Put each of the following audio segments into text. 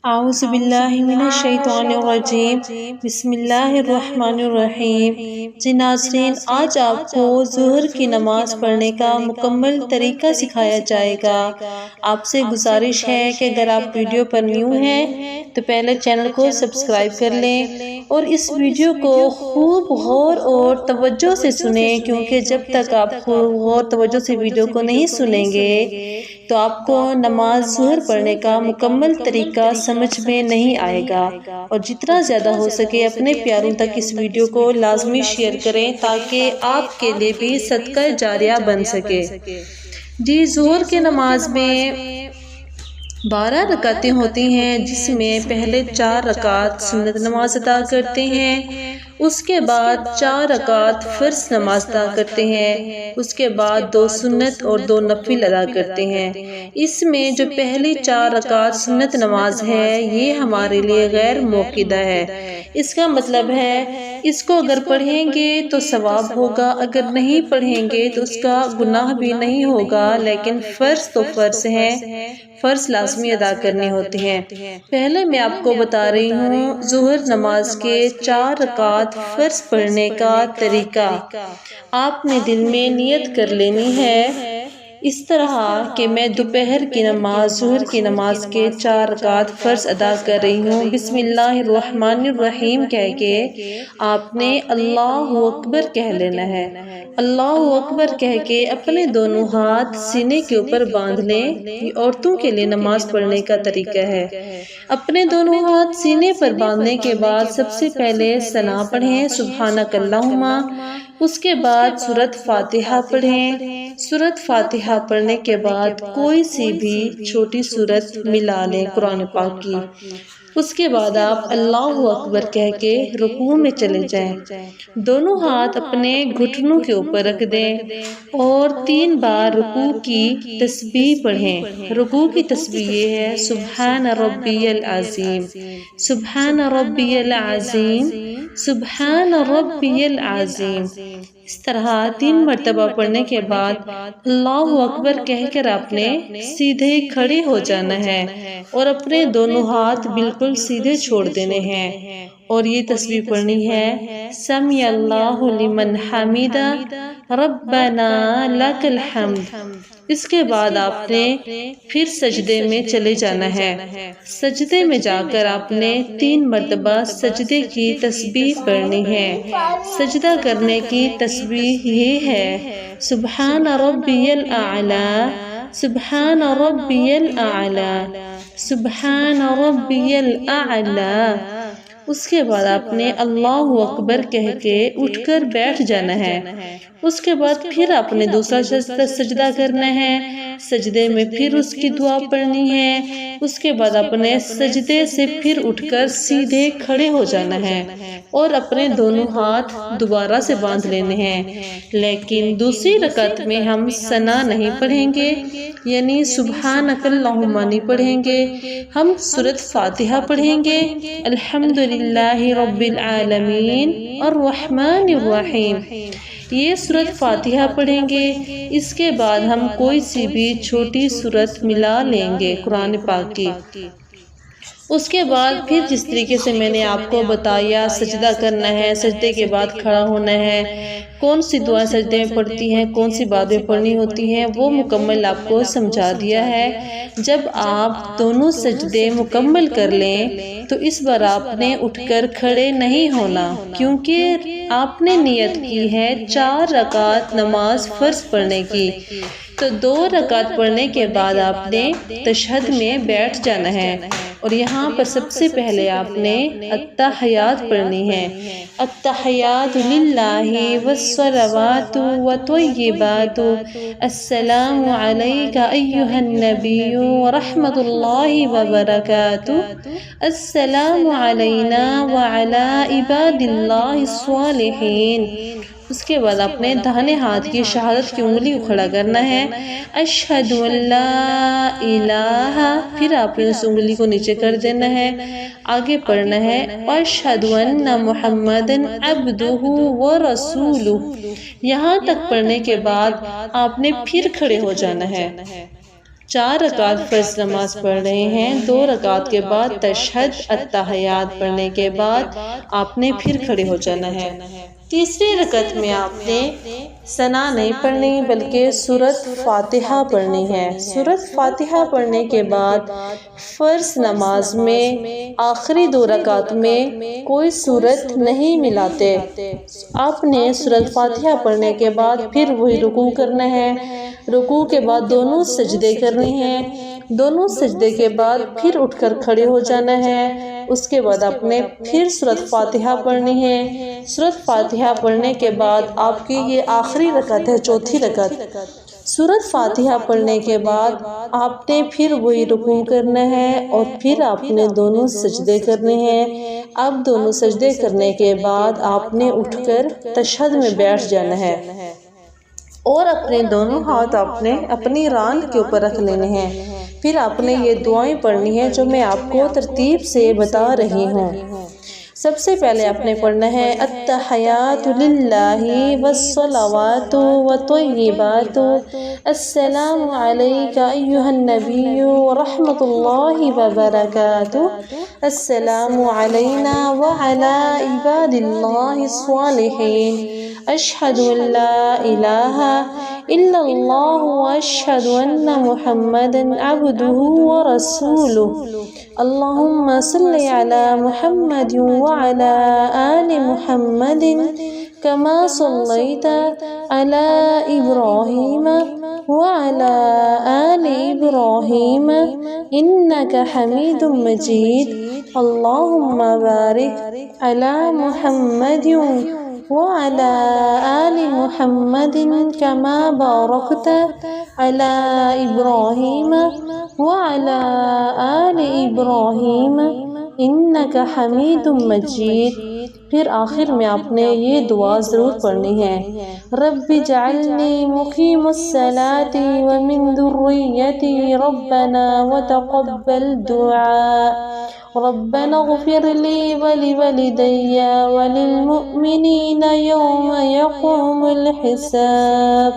اعوذ باللہ من الشیطان الرجیم بسم اللہ الرحمن الرحیم۔ جی ناظرین، آج آپ کو ظہر کی نماز پڑھنے کا مکمل طریقہ سکھایا جائے گا۔ آپ سے گزارش ہے کہ اگر آپ ویڈیو پر نیو ہیں تو پہلے چینل کو سبسکرائب کر لیں اور اس ویڈیو کو خوب غور اور توجہ سے سنیں، کیونکہ جب تک آپ غور توجہ سے ویڈیو کو نہیں سنیں گے تو آپ کو نماز ظہر پڑھنے کا مکمل طریقہ سمجھ میں نہیں آئے گا۔ اور جتنا زیادہ ہو سکے اپنے پیاروں تک اس ویڈیو کو لازمی شیئر کریں تاکہ آپ کے لیے بھی صدقہ جاریہ بن سکے۔ جی ظہر کی نماز میں 12 رکعتیں ہوتی ہیں، جس میں پہلے 4 رکعت سنت نماز ادا کرتے ہیں، اس کے بعد 4 رکعت فرض نماز ادا کرتے ہیں، اس کے بعد 2 سنت اور 2 نفل ادا کرتے ہیں۔ اس میں جو پہلی 4 رکعت سنت نماز ہے یہ ہمارے لیے غیر موقدہ ہے۔ اس کا مطلب ہے اس کو اگر پڑھیں گے تو ثواب ہوگا، اگر نہیں پڑھیں گے تو اس کا گناہ بھی نہیں ہوگا، لیکن فرض تو فرض ہیں، فرض لازمی ادا کرنے ہوتے ہیں۔ پہلے میں آپ کو بتا رہی ہوں ظہر نماز کے 4 رکعت فرض پڑھنے کا طریقہ۔ آپ نے دل میں نیت کر لینی ہے اس طرح کہ میں دوپہر کی نماز ظہر کی نماز کے 4 رکعت فرض ادا کر رہی ہوں۔ بسم اللہ الرحمن الرحیم کہہ کے آپ نے اللہ اکبر کہہ لینا ہے۔ اللہ اکبر کہہ کے اپنے دونوں ہاتھ سینے کے اوپر باندھ لیں۔ یہ عورتوں کے لیے نماز پڑھنے کا طریقہ ہے۔ اپنے دونوں ہاتھ سینے پر باندھنے کے بعد سب سے پہلے ثنا پڑھیں، سبحانک اللہم۔ اس کے بعد سورۃ فاتحہ پڑھیں۔ سورۃ فاتحہ پڑھنے کے بعد کوئی سی بھی چھوٹی سورت ملا لیں قرآن پاک کی۔ اس کے بعد آپ اللہ اکبر کہہ کے رکوع میں چلے جائیں۔ دونوں ہاتھ اپنے گھٹنوں کے اوپر رکھ دیں اور 3 بار رکوع کی تسبیح پڑھیں۔ رکوع کی تسبیح یہ ہے سبحان ربی العظیم، سبحان ربی العظیم، سبحان ربی العظیم۔ اس طرح 3 مرتبہ پڑھنے کے بعد اللہ اکبر کہہ کر آپ نے سیدھے کھڑے ہو جانا ہے اور اپنے دونوں ہاتھ بالکل سیدھے چھوڑ دینے ہیں اور یہ تسبیح پڑھنی ہے سمیع اللہ لمن حمیدہ ربنا لک الحمد۔ اس کے بعد آپ نے پھر سجدے میں چلے جانا ہے۔ سجدے میں جا کر آپ نے 3 مرتبہ سجدے کی تسبیح پڑھنی ہے۔ سجدہ کرنے کی تسبیح یہ ہے سبحان ربی الاعلی، سبحان ربی الاعلی، سبحان ربی الاعلی۔ اس کے بعد آپ نے اللہ اکبر کہہ کے اٹھ کر بیٹھ جانا ہے۔ اس کے بعد پھر آپ نے دوسرا سجدہ کرنا ہے، سجدے میں پھر اس کی دعا پڑھنی ہے۔ اس کے بعد اپنے سجدے سے پھر اٹھ کر سیدھے کھڑے ہو جانا ہے اور اپنے دونوں ہاتھ دوبارہ سے باندھ لینے ہیں، لیکن دوسری رکعت میں ہم ثنا نہیں پڑھیں گے، یعنی سبحانک اللہم نہیں پڑھیں گے، ہم سورۃ فاتحہ پڑھیں گے الحمدللہ رب العالمین الرحمن الرحیم۔ یہ سورۃ فاتحہ پڑھیں گے۔ اس کے بعد ہم کوئی سی بھی چھوٹی سورت ملا لیں گے قرآن پاک کی۔ اس کے بعد پھر جس طریقے سے میں نے آپ کو بتایا سجدہ کرنا ہے، سجدے کے بعد کھڑا ہونا ہے، کون سی دعائیں سجدے میں پڑھتی ہیں، کون سی باتیں پڑھنی ہوتی ہیں، وہ مکمل آپ کو سمجھا دیا ہے۔ جب آپ دونوں سجدے مکمل کر لیں تو اس بار آپ نے اٹھ کر کھڑے نہیں ہونا، کیونکہ آپ نے نیت کی ہے 4 رکعت نماز فرض پڑھنے کی، تو 2 رکعت پڑھنے کے بعد آپ نے تشہد میں بیٹھ جانا ہے اور یہاں پر سب سے پہلے آپ نے التحیات پڑھنی ہے۔ التحیات للہ والصلوات والطیبات، السلام علیک ایہا النبی ورحمۃ اللہ وبرکاتہ، السلام علینا وعلی عباد اللہ الصالحین۔ اس کے بعد اپنے داہنے ہاتھ کی شہادت کی انگلی کو کھڑا کرنا ہے، اشہد ان لا الہ، پھر آپ نے اس انگلی کو نیچے کر دینا ہے، آگے پڑھنا ہے اشہد ان محمد عبدہ ورسولہ۔ یہاں تک پڑھنے کے بعد آپ نے پھر کھڑے ہو جانا ہے۔ 4 رکعت فرض نماز پڑھ رہے ہیں، 2 رکعت کے بعد تشہد التحیات پڑھنے کے بعد آپ نے پھر کھڑے ہو جانا ہے۔ تیسری رکعت میں آپ نے ثنا نہیں پڑھنی بلکہ سورۃ فاتحہ پڑھنی ہے۔ سورۃ فاتحہ پڑھنے کے بعد فرض نماز میں آخری 2 رکعت میں کوئی سورت نہیں ملاتے۔ آپ نے سورۃ فاتحہ پڑھنے کے بعد پھر وہی رکوع کرنا ہے، رکوع کے بعد دونوں سجدے کرنے ہیں، دونوں سجدے کے بعد پھر اٹھ کر کھڑے ہو جانا ہے۔ اس کے بعد آپ نے پھر سورۃ فاتحہ پڑھنی ہے۔ سورۃ فاتحہ پڑھنے کے بعد آپ کی یہ آخری رکعت ہے، چوتھی رکعت۔ سورۃ فاتحہ پڑھنے کے بعد آپ نے پھر وہی رکوع کرنا ہے اور پھر آپ نے دونوں سجدے کرنے ہیں۔ اب دونوں سجدے کرنے کے بعد آپ نے اٹھ کر تشہد میں بیٹھ جانا ہے اور اپنے دونوں ہاتھ آپ نے اپنی ران کے اوپر رکھ لینے ہیں۔ پھر آپ نے یہ دعائیں پڑھنی ہیں جو میں آپ کو ترتیب سے بتا رہی ہوں۔ سب سے پہلے آپ نے پڑھنا ہے التحیات للہ والصلوات والطیبات السلام علیک ایھا النبی ورحمۃ اللہ وبرکاتہ السلام علینا وعلی عباد اللہ الصالحین اشہد ان لا الہ الا اللہ واشہد ان محمدا عبدہ ورسولہ اللہم صلی علی محمد وعلی آل محمد کما صلیت علی ابراہیم وعلی آل ابراہیم انک حمید مجید اللہم بارک علی محمد وعلى آل محمد كما باركت على إبراهيم وعلى آل إبراهيم إنك حميد مجيد۔ پھر آخر میں آپ نے یہ دعا ضرور پڑھنی ہے، رب اجعلنی مقیم الصلاة ومن ذریتی ربنا وتقبل دعاء ربنا اغفر لي ولوالدي وللمؤمنين يوم يقوم الحساب۔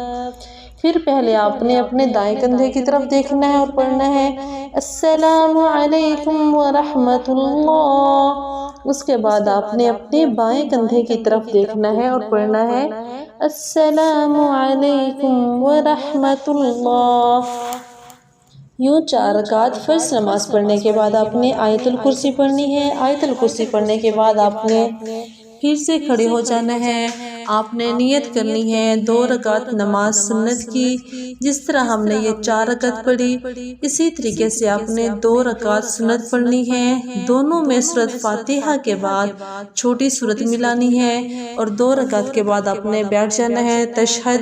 پھر پہلے آپ نے اپنے دائیں کندھے کی طرف دیکھنا ہے اور پڑھنا ہے السلام علیکم ورحمۃ اللہ۔ اس کے بعد آپ نے اپنے بائیں کندھے کی طرف دیکھنا ہے اور پڑھنا ہے السلام علیکم ورحمۃ اللہ۔ یوں 4 رکعت فرض نماز پڑھنے کے بعد آپ نے آیت الکرسی پڑھنی ہے۔ آیت الکرسی پڑھنے کے بعد آپ نے پھر سے کھڑے ہو جانا ہے۔ آپ نے نیت کرنی ہے 2 رکعت نماز سنت کی، جس طرح ہم نے یہ 4 رکعت پڑھی اسی طریقے سے آپ نے 2 رکعت سنت پڑھنی ہے۔ دونوں میں سورۃ فاتحہ کے بعد چھوٹی سورت ملانی ہے اور 2 رکعت کے بعد آپ نے بیٹھ جانا ہے، تشہد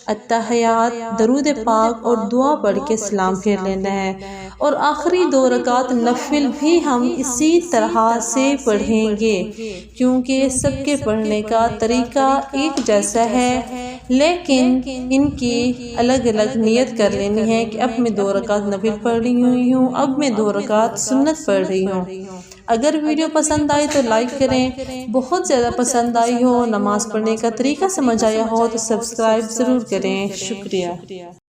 التحیات درود پاک اور دعا پڑھ کے سلام پھیر لینا ہے، اور آخری 2 رکعت نفل بھی ہم اسی طرح سے پڑھیں گے کیونکہ سب کے پڑھنے کا طریقہ ایک جیسا ہے، لیکن ان کی الگ الگ نیت کر لینی ہے کہ اب میں 2 رکعت نفل پڑھ رہی ہوں، اب میں 2 رکعت سنت پڑھ رہی ہوں۔ اگر ویڈیو پسند آئی تو لائک کریں، بہت زیادہ پسند آئی ہو، نماز پڑھنے کا طریقہ سمجھ آیا ہو تو سبسکرائب ضرور کریں۔ شکریہ۔